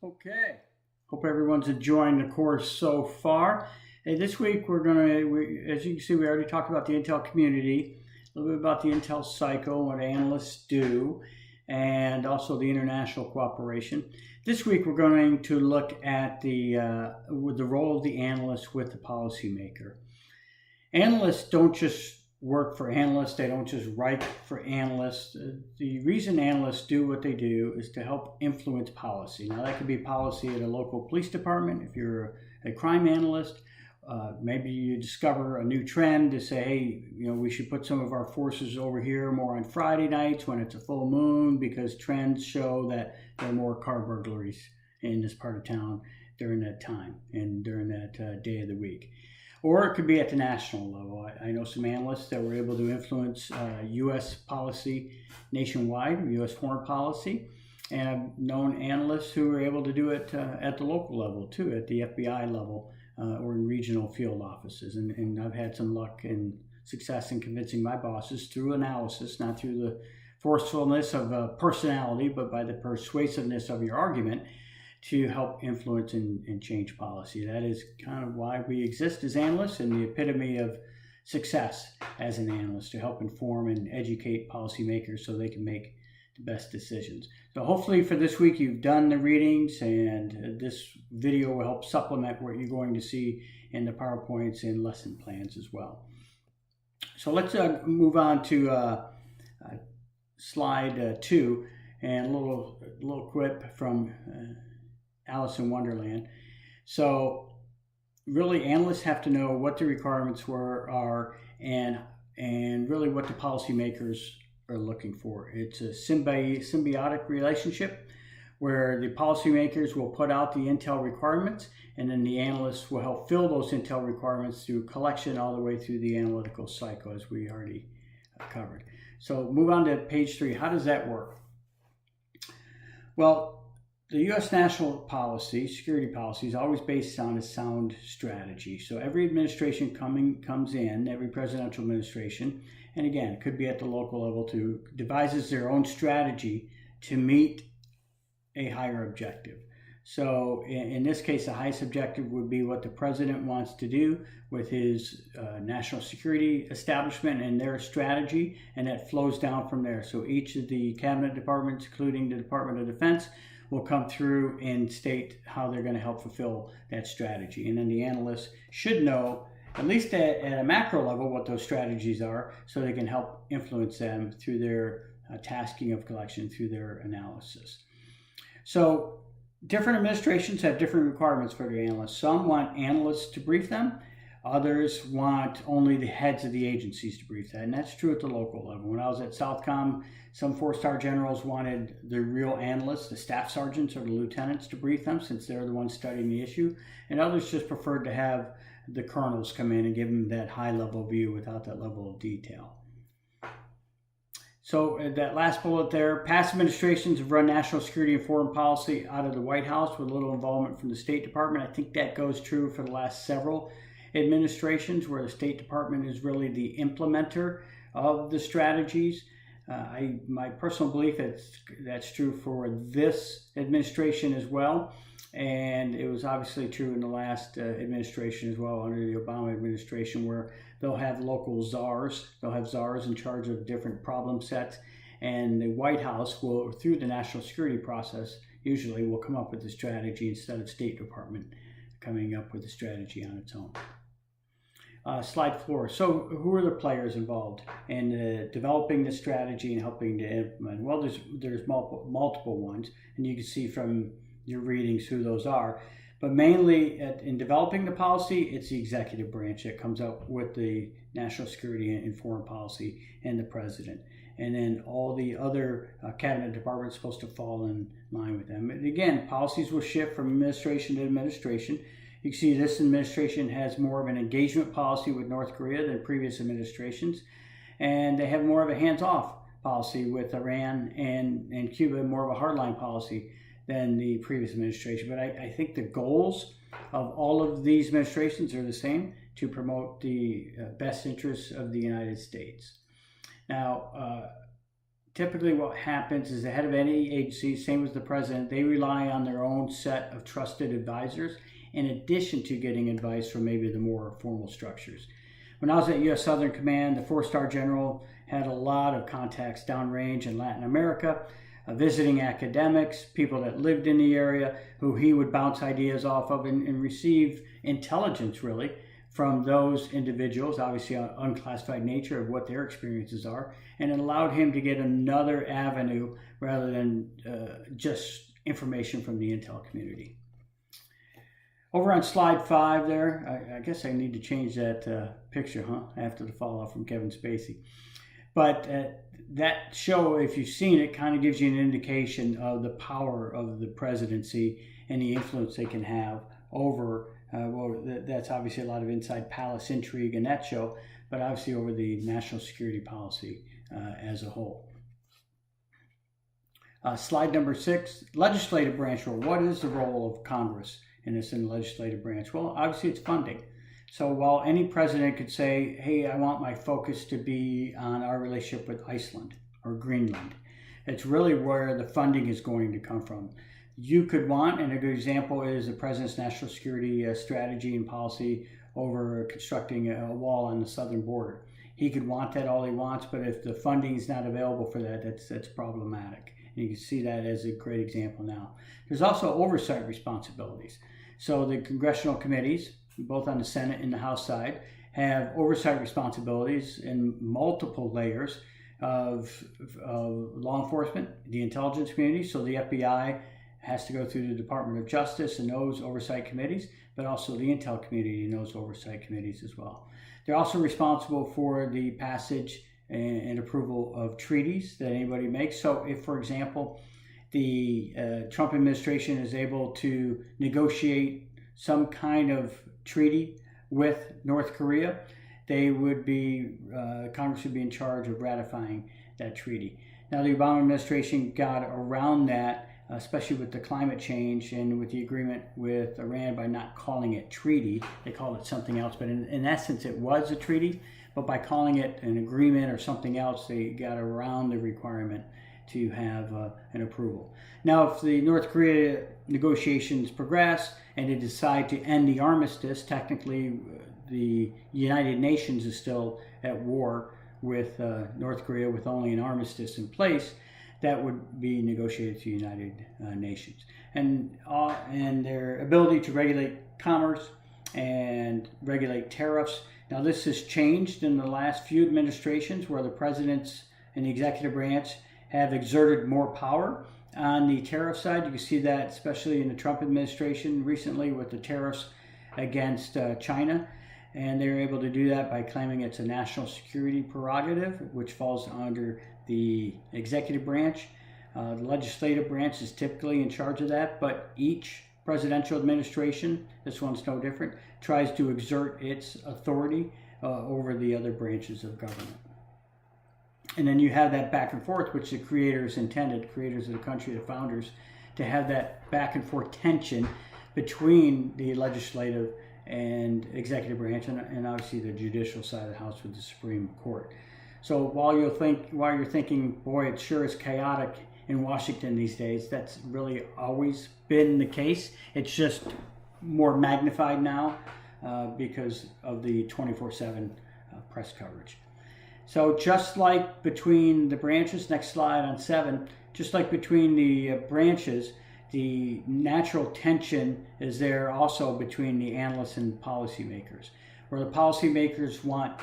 Okay. Hope everyone's enjoying the course so far. Hey, this week as you can see, we already talked about the Intel community, a little bit about the Intel cycle, what analysts do, and also the international cooperation. This week, we're going to look at with the role of the analyst with the policymaker. Analysts don't just work for analysts. They don't just write for analysts. The reason analysts do what they do is to help influence policy. Now, that could be policy at a local police department. If you're a crime analyst, maybe you discover a new trend to say, hey, we should put some of our forces over here more on Friday nights when it's a full moon because trends show that there are more car burglaries in this part of town during that time and during that day of the week. Or it could be at the national level. I know some analysts that were able to influence U.S. policy nationwide, U.S. foreign policy. And I've known analysts who were able to do it at the local level too, at the FBI level or in regional field offices. And I've had some luck and success in convincing my bosses through analysis, not through the forcefulness of personality, but by the persuasiveness of your argument, to help influence and change policy. That is kind of why we exist as analysts and the epitome of success as an analyst, to help inform and educate policymakers so they can make the best decisions. So hopefully for this week you've done the readings, and this video will help supplement what you're going to see in the PowerPoints and lesson plans as well. So let's move on to slide 2 and a little quip from Alice in Wonderland. So really, analysts have to know what the requirements are and really what the policymakers are looking for. It's a symbiotic relationship where the policymakers will put out the Intel requirements, and then the analysts will help fill those Intel requirements through collection all the way through the analytical cycle, as we already covered. So move on to page 3. How does that work? Well, the U.S. national policy, security policy, is always based on a sound strategy. So every administration comes in, every presidential administration, and again, it could be at the local level too, devises their own strategy to meet a higher objective. So in this case, the highest objective would be what the president wants to do with his national security establishment and their strategy, and that flows down from there. So each of the cabinet departments, including the Department of Defense, will come through and state how they're going to help fulfill that strategy. And then the analysts should know, at least at a macro level, what those strategies are, so they can help influence them through their tasking of collection, through their analysis. So different administrations have different requirements for their analysts. Some want analysts to brief them. Others want only the heads of the agencies to brief that, and that's true at the local level. When I was at Southcom, some 4-star generals wanted the real analysts, the staff sergeants or the lieutenants, to brief them, since they're the ones studying the issue, and others just preferred to have the colonels come in and give them that high-level view without that level of detail. So that last bullet there, past administrations have run national security and foreign policy out of the White House with little involvement from the State Department. I think that goes true for the last several administrations, where the State Department is really the implementer of the strategies. My personal belief is that's true for this administration as well, and it was obviously true in the last administration as well, under the Obama administration, where they'll have local czars. They'll have czars in charge of different problem sets, and the White House will, through the national security process, usually will come up with the strategy instead of State Department coming up with the strategy on its own. Slide 4. So who are the players involved in developing the strategy and helping to implement? Well, there's multiple ones, and you can see from your readings who those are. But mainly in developing the policy, it's the executive branch that comes up with the national security and foreign policy, and the president. And then all the other cabinet departments are supposed to fall in line with them. And again, policies will shift from administration to administration. You can see this administration has more of an engagement policy with North Korea than previous administrations, and they have more of a hands-off policy with Iran and Cuba, more of a hardline policy than the previous administration. But I think the goals of all of these administrations are the same: to promote the best interests of the United States. Now, typically what happens is the head of any agency, same as the president, they rely on their own set of trusted advisors in addition to getting advice from maybe the more formal structures. When I was at U.S. Southern Command, the 4-star general had a lot of contacts downrange in Latin America, visiting academics, people that lived in the area who he would bounce ideas off of and receive intelligence really from those individuals, obviously on unclassified nature of what their experiences are, and it allowed him to get another avenue rather than just information from the intel community. Over on slide 5 there, I guess I need to change that picture, after the fall off from Kevin Spacey. But that show, if you've seen it, kind of gives you an indication of the power of the presidency and the influence they can have over, that's obviously a lot of inside palace intrigue in that show, but obviously over the national security policy as a whole. Slide number 6, legislative branch role. What is the role of Congress in the legislative branch? Well, obviously it's funding. So while any president could say, hey, I want my focus to be on our relationship with Iceland or Greenland, it's really where the funding is going to come from. You could want, and a good example is the president's national security strategy and policy over constructing a wall on the southern border. He could want that all he wants, but if the funding is not available for that, that's problematic. And you can see that as a great example now. There's also oversight responsibilities. So the congressional committees, both on the Senate and the House side, have oversight responsibilities in multiple layers of law enforcement, the intelligence community. So the FBI has to go through the Department of Justice and those oversight committees, but also the intel community and those oversight committees as well. They're also responsible for the passage and approval of treaties that anybody makes. So if, for example, the Trump administration is able to negotiate some kind of treaty with North Korea, they would be, Congress would be in charge of ratifying that treaty. Now, the Obama administration got around that, especially with the climate change and with the agreement with Iran by not calling it treaty. They called it something else, but in essence, it was a treaty. But by calling it an agreement or something else, they got around the requirement to have an approval. Now, if the North Korea negotiations progress and they decide to end the armistice, technically the United Nations is still at war with North Korea with only an armistice in place. That would be negotiated to the United Nations. And their ability to regulate commerce and regulate tariffs. Now, this has changed in the last few administrations where the presidents and the executive branch have exerted more power on the tariff side. You can see that especially in the Trump administration recently with the tariffs against China. And they're able to do that by claiming it's a national security prerogative, which falls under the executive branch. The legislative branch is typically in charge of that, but each presidential administration, this one's no different, tries to exert its authority over the other branches of government. And then you have that back and forth, which the creators intended, creators of the country, the founders, to have that back and forth tension between the legislative and executive branch and obviously the judicial side of the house with the Supreme Court. So while you're thinking, boy, it sure is chaotic in Washington these days, that's really always been the case. It's just more magnified now because of the 24/7 press coverage. So just like between the branches, next slide on 7, just like between the branches, the natural tension is there also between the analysts and policymakers, where the policymakers want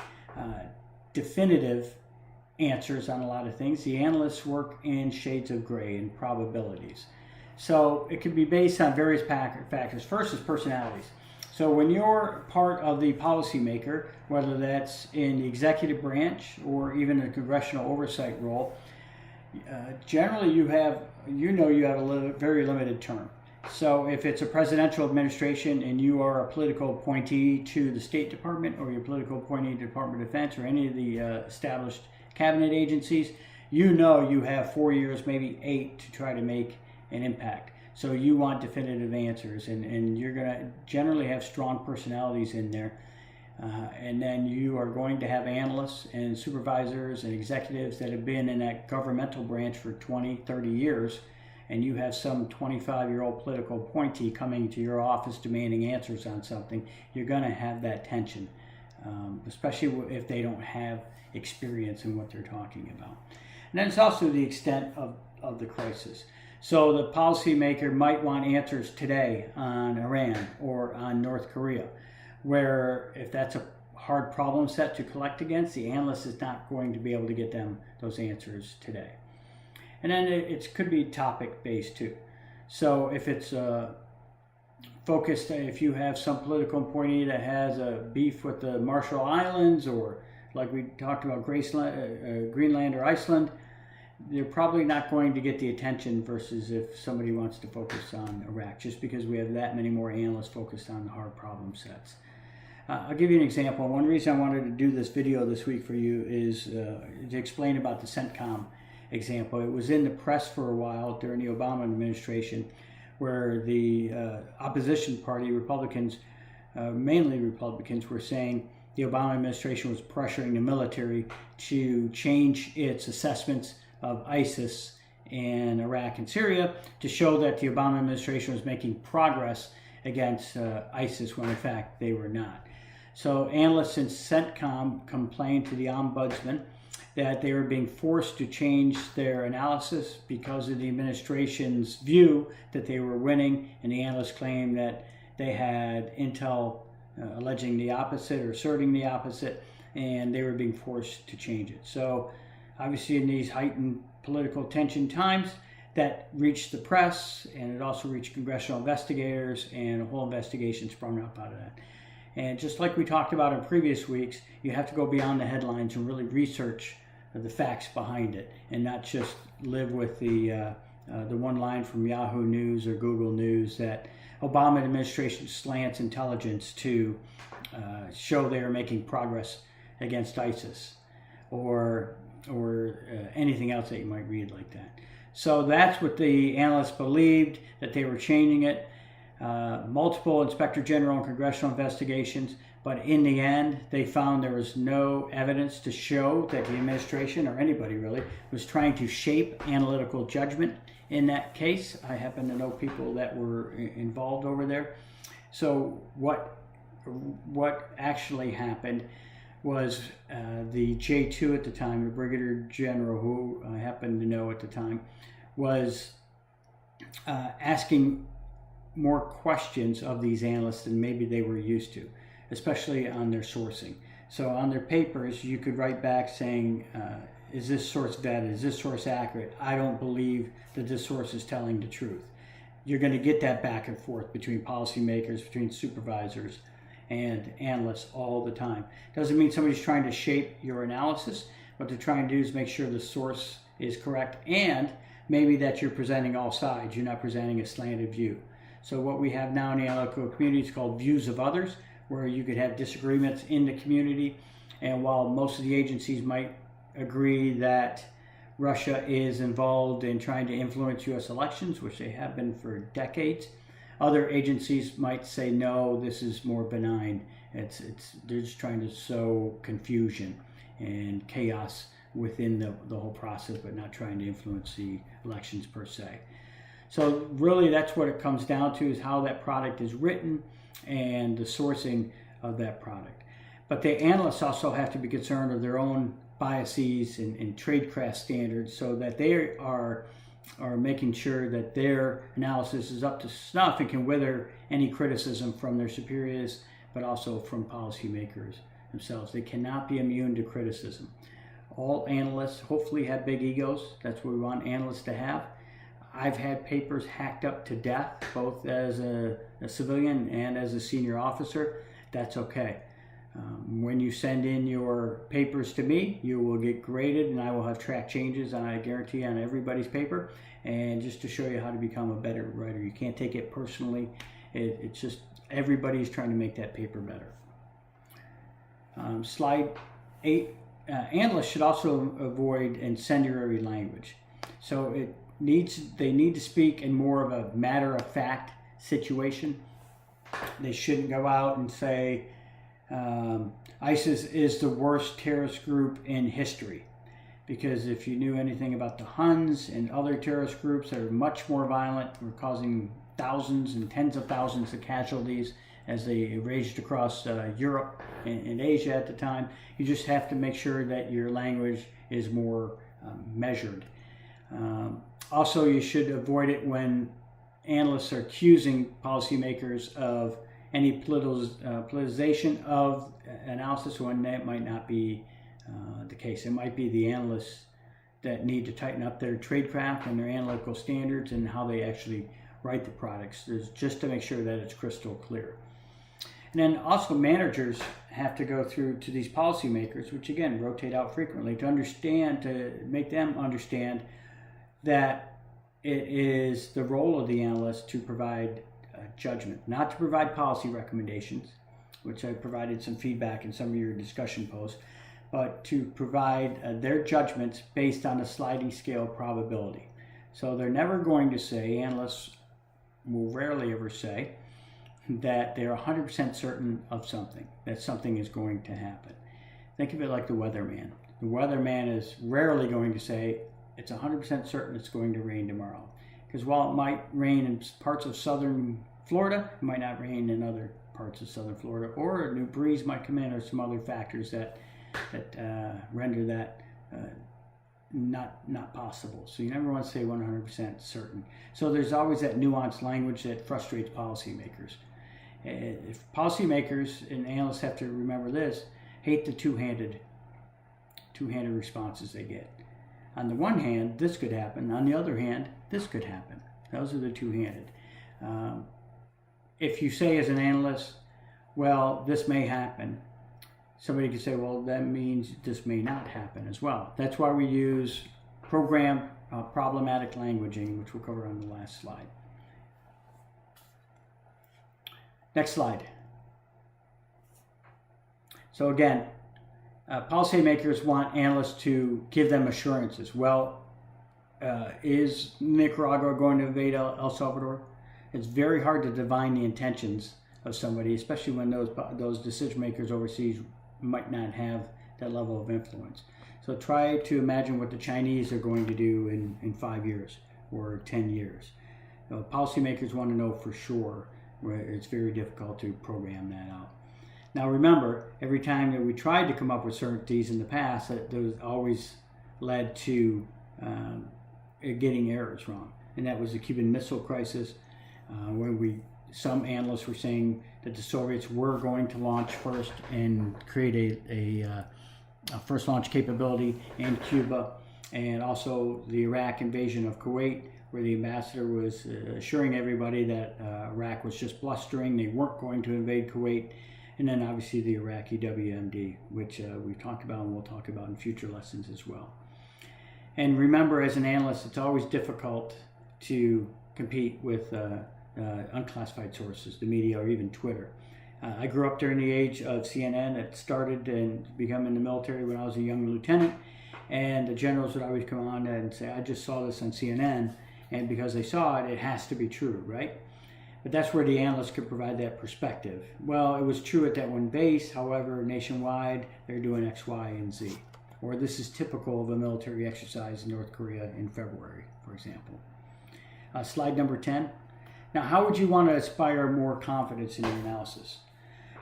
definitive answers on a lot of things. The analysts work in shades of gray and probabilities. So it can be based on various factors. First is personalities. So when you're part of the policymaker, whether that's in the executive branch or even a congressional oversight role, generally you have a very limited term. So if it's a presidential administration and you are a political appointee to the State Department or you're a political appointee to the Department of Defense or any of the established cabinet agencies, you have 4 years, maybe 8, to try to make an impact. So you want definitive answers, and you're going to generally have strong personalities in there And then you are going to have analysts and supervisors and executives that have been in that governmental branch for 20, 30 years, and you have some 25-year-old political appointee coming to your office demanding answers on something. You're going to have that tension, especially if they don't have experience in what they're talking about. And then it's also the extent of the crisis. So the policymaker might want answers today on Iran or on North Korea, where if that's a hard problem set to collect against, the analyst is not going to be able to get them those answers today. And then it could be topic-based too. So if it's focused, if you have some political appointee that has a beef with the Marshall Islands, or like we talked about Greenland or Iceland, they're probably not going to get the attention versus if somebody wants to focus on Iraq, just because we have that many more analysts focused on the hard problem sets. I'll give you an example. One reason I wanted to do this video this week for you is to explain about the CENTCOM example. It was in the press for a while during the Obama administration, where the opposition party, Republicans, mainly Republicans, were saying the Obama administration was pressuring the military to change its assessments of ISIS in Iraq and Syria to show that the Obama administration was making progress against ISIS when in fact they were not. So analysts in CENTCOM complained to the Ombudsman that they were being forced to change their analysis because of the administration's view that they were winning, and the analysts claimed that they had intel alleging the opposite or asserting the opposite, and they were being forced to change it. So obviously in these heightened political tension times, that reached the press, and it also reached congressional investigators, and a whole investigation sprung up out of that. And just like we talked about in previous weeks, you have to go beyond the headlines and really research the facts behind it, and not just live with the one line from Yahoo News or Google News that Obama administration slants intelligence to show they are making progress against ISIS, or anything else that you might read like that. So that's what the analysts believed, that they were changing it. Multiple Inspector General and congressional investigations, but in the end, they found there was no evidence to show that the administration, or anybody really, was trying to shape analytical judgment in that case. I happen to know people that were involved over there. So what actually happened was the J2 at the time, the Brigadier General, who I happened to know at the time, was asking more questions of these analysts than maybe they were used to, especially on their sourcing. So on their papers, you could write back saying, is this source vetted? Is this source accurate? I don't believe that this source is telling the truth. You're going to get that back and forth between policymakers, between supervisors, and analysts all the time. Doesn't mean somebody's trying to shape your analysis. What they're trying to do is make sure the source is correct, and maybe that you're presenting all sides. You're not presenting a slanted view. So what we have now in the analytical community is called views of others, where you could have disagreements in the community. And while most of the agencies might agree that Russia is involved in trying to influence U.S. elections, which they have been for decades, other agencies might say, no, this is more benign. They're just trying to sow confusion and chaos within the whole process, but not trying to influence the elections per se. So really that's what it comes down to, is how that product is written and the sourcing of that product. But the analysts also have to be concerned of their own biases and tradecraft standards, so that they are making sure that their analysis is up to snuff and can weather any criticism from their superiors, but also from policymakers themselves. They cannot be immune to criticism. All analysts hopefully have big egos. That's what we want analysts to have. I've had papers hacked up to death, both as a civilian and as a senior officer. That's okay. When you send in your papers to me, you will get graded, and I will have track changes, I guarantee, on everybody's paper, and just to show you how to become a better writer. You can't take it personally. It's just everybody's trying to make that paper better. Slide 8. Analysts should also avoid incendiary language. So they need to speak in more of a matter-of-fact situation. They shouldn't go out and say, ISIS is the worst terrorist group in history, because if you knew anything about the Huns and other terrorist groups that are much more violent, were causing thousands and tens of thousands of casualties as they raged across Europe and Asia at the time. You just have to make sure that your language is more measured. Also, you should avoid it when analysts are accusing policymakers of any politicization of analysis, when that might not be the case. It might be the analysts that need to tighten up their tradecraft and their analytical standards and how they actually write the products, just to make sure that it's crystal clear. And then also managers have to go through to these policymakers, which again rotate out frequently, to understand, to make them understand that it is the role of the analyst to provide judgment, not to provide policy recommendations, which I provided some feedback in some of your discussion posts, but to provide their judgments based on a sliding scale probability. So they're never going to say, analysts will rarely ever say, that they're 100% certain of something, that something is going to happen. Think of it like the weatherman. The weatherman is rarely going to say, it's 100% certain it's going to rain tomorrow. Because while it might rain in parts of southern Florida, it might not rain in other parts of southern Florida, or a new breeze might come in, or some other factors that render that not possible. So you never want to say 100% certain. So there's always that nuanced language that frustrates policymakers. If policymakers and analysts have to remember this, hate the two-handed responses they get. On the one hand, this could happen. On the other hand, this could happen. Those are the two-handed. If you say as an analyst, well, this may happen, somebody could say, well, that means this may not happen as well. That's why we use program problematic languaging, which we'll cover on the last slide. Next slide. So again, policymakers want analysts to give them assurances. Well, is Nicaragua going to invade El Salvador? It's very hard to divine the intentions of somebody, especially when those decision makers overseas might not have that level of influence. So try to imagine what the Chinese are going to do in 5 years or 10 years. Policymakers want to know for sure, where it's very difficult to program that out. Now remember, every time that we tried to come up with certainties in the past, those always led to getting errors wrong. And that was the Cuban Missile Crisis, when some analysts were saying that the Soviets were going to launch first and create a first launch capability in Cuba, and also the Iraq invasion of Kuwait, where the ambassador was assuring everybody that Iraq was just blustering, they weren't going to invade Kuwait. And then obviously the Iraqi WMD, which we've talked about and we'll talk about in future lessons as well. And remember, as an analyst, it's always difficult to compete with unclassified sources, the media, or even Twitter. I grew up during the age of CNN. It started and became in the military when I was a young lieutenant, and the generals would always come on and say, I just saw this on CNN, and because they saw it, it has to be true, right? But that's where the analyst could provide that perspective. Well, it was true at that one base, however, nationwide, they're doing X, Y, and Z. Or this is typical of a military exercise in North Korea in February, for example. Slide number 10. Now, how would you want to inspire more confidence in your analysis?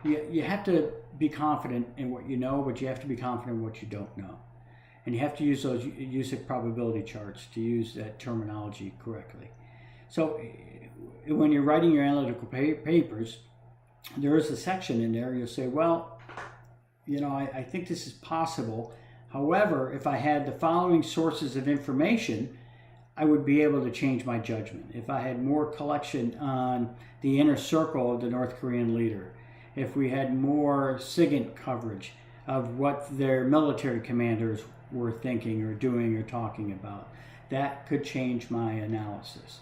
You have to be confident in what you know, but you have to be confident in what you don't know. And you have to use those USIC probability charts to use that terminology correctly. So when you're writing your analytical papers, there is a section in there, you'll say, well, you know, I think this is possible. However, if I had the following sources of information, I would be able to change my judgment. If I had more collection on the inner circle of the North Korean leader, if we had more SIGINT coverage of what their military commanders were thinking or doing or talking about, that could change my analysis.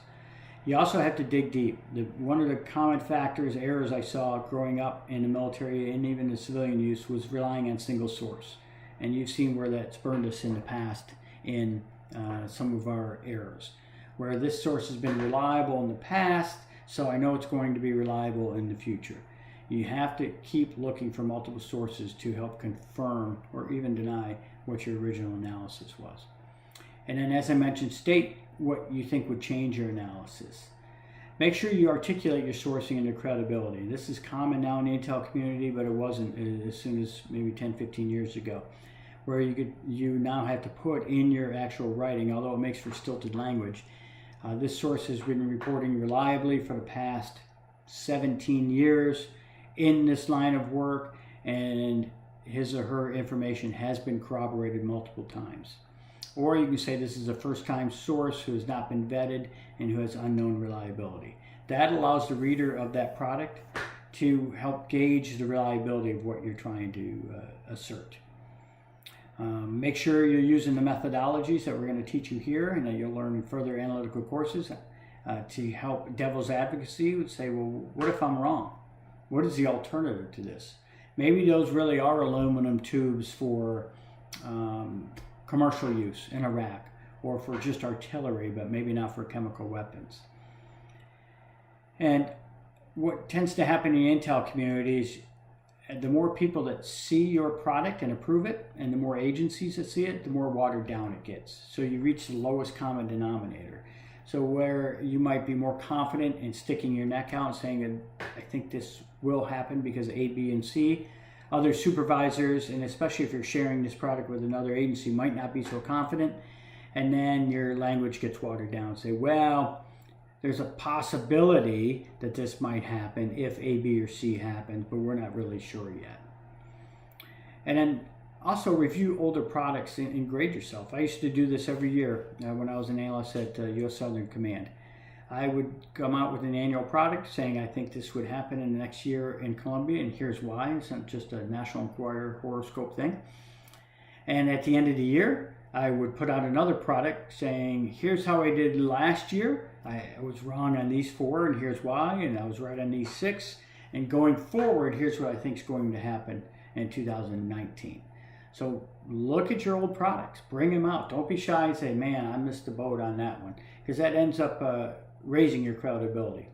You also have to dig deep. One of the common factors, errors I saw growing up in the military and even the civilian use was relying on single source. And you've seen where that's burned us in the past in some of our errors, where this source has been reliable in the past, so I know it's going to be reliable in the future. You have to keep looking for multiple sources to help confirm or even deny what your original analysis was. And then, as I mentioned, state what you think would change your analysis. Make sure you articulate your sourcing and your credibility. This is common now in the Intel community, but it wasn't as soon as maybe 10, 15 years ago, where you now have to put in your actual writing, although it makes for stilted language. This source has been reporting reliably for the past 17 years in this line of work, and his or her information has been corroborated multiple times. Or you can say this is a first-time source who has not been vetted and who has unknown reliability. That allows the reader of that product to help gauge the reliability of what you're trying to assert. Make sure you're using the methodologies that we're going to teach you here and that you'll learn in further analytical courses to help devil's advocacy. Would say, well, what if I'm wrong? What is the alternative to this? Maybe those really are aluminum tubes for commercial use in Iraq, or for just artillery, but maybe not for chemical weapons. And what tends to happen in the Intel communities, the more people that see your product and approve it, and the more agencies that see it, the more watered down it gets. So you reach the lowest common denominator. So where you might be more confident in sticking your neck out and saying, I think this will happen because A, B, and C, other supervisors, and especially if you're sharing this product with another agency, might not be so confident. And then your language gets watered down. Say, well, there's a possibility that this might happen if A, B, or C happens, but we're not really sure yet. And then also review older products and grade yourself. I used to do this every year when I was an analyst at U.S. Southern Command. I would come out with an annual product saying, I think this would happen in the next year in Columbia, and here's why. It's not just a National Enquirer horoscope thing. And at the end of the year, I would put out another product saying, here's how I did last year. I was wrong on these 4, and here's why, and I was right on these 6. And going forward, here's what I think is going to happen in 2019. So look at your old products, bring them out. Don't be shy and say, man, I missed the boat on that one, because that ends up raising your credibility.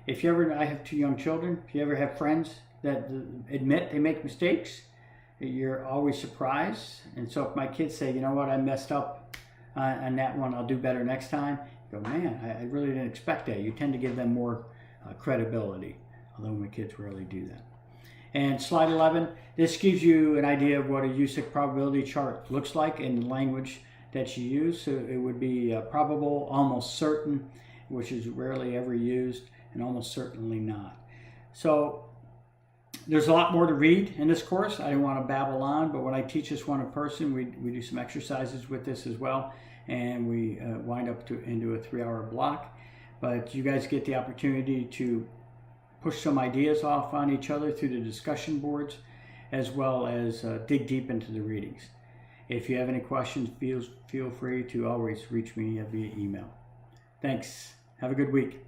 If you ever, I have 2 young children, if you ever have friends that admit they make mistakes, you're always surprised. And so if my kids say, you know what, I messed up on that one, I'll do better next time, you go, man, I really didn't expect that. You tend to give them more credibility, although my kids rarely do that. And slide 11, this gives you an idea of what a USIC probability chart looks like in the language that you use. So it would be probable, almost certain, which is rarely ever used, and almost certainly not. So there's a lot more to read in this course. I don't want to babble on, but when I teach this one in person, we do some exercises with this as well, and we wind up into a 3-hour block. But you guys get the opportunity to push some ideas off on each other through the discussion boards, as well as dig deep into the readings. If you have any questions, feel free to always reach me via email. Thanks. Have a good week.